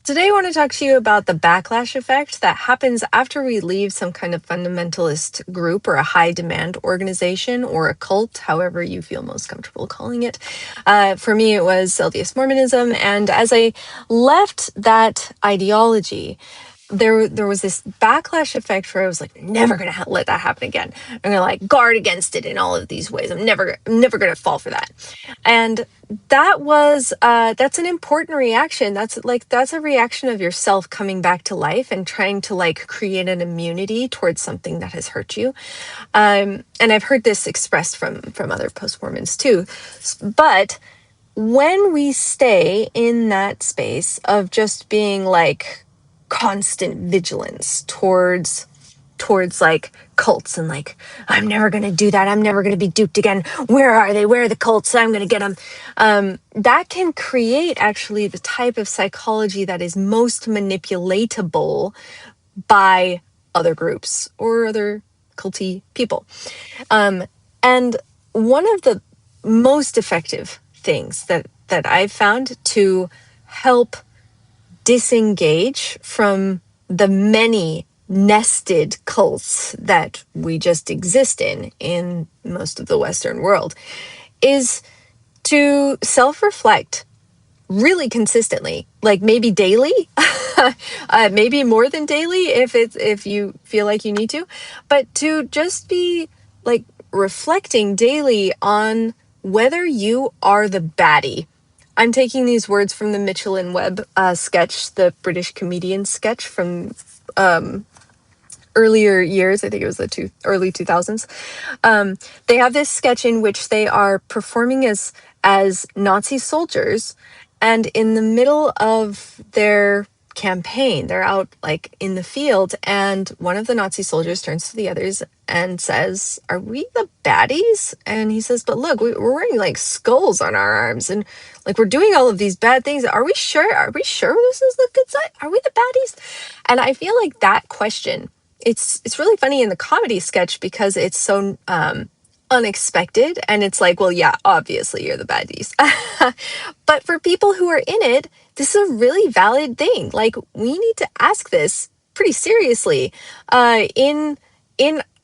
Today, I want to talk to you about the backlash effect that happens after we leave some kind of fundamentalist group or a high demand organization or a cult, however you feel most comfortable calling it. For me, it was LDS Mormonism. And as I left that ideology, there was this backlash effect where I was like, never gonna let that happen again. I'm gonna like guard against it in all of these ways. I'm never gonna fall for that. And that's an important reaction. That's a reaction of yourself coming back to life and trying to like create an immunity towards something that has hurt you. And I've heard this expressed from other post-Mormons too. But when we stay in that space of just being like constant vigilance towards like cults and like, I'm never going to do that, I'm never going to be duped again, where are they, where are the cults, I'm going to get them, that can create actually the type of psychology that is most manipulatable by other groups or other culty people. And one of the most effective things that I've found to help disengage from the many nested cults that we just exist in most of the Western world is to self-reflect really consistently, like maybe daily, maybe more than daily if you feel like you need to, but to just be like reflecting daily on whether you are the baddie. I'm taking these words from the Mitchell and Webb sketch, the British comedian sketch from earlier years. I think it was the early 2000s. They have this sketch in which they are performing as Nazi soldiers, and in the middle of their campaign, they're out like in the field, and one of the Nazi soldiers turns to the others and says, "Are we the baddies?" And he says, "But look, we're wearing like skulls on our arms, and like we're doing all of these bad things. Are we sure? Are we sure this is the good side? Are we the baddies?" And I feel like that question, it's really funny in the comedy sketch because it's so unexpected, and it's like, well, yeah, obviously you're the baddies. But for people who are in it, this is a really valid thing. Like, we need to ask this pretty seriously in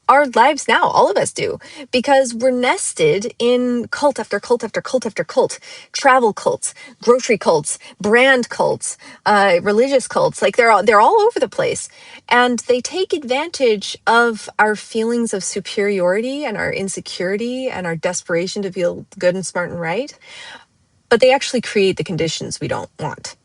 our lives now. All of us do, because we're nested in cult after cult after cult after cult, travel cults, grocery cults, brand cults, religious cults. Like, they're all over the place, and they take advantage of our feelings of superiority and our insecurity and our desperation to feel good and smart and right, but they actually create the conditions we don't want.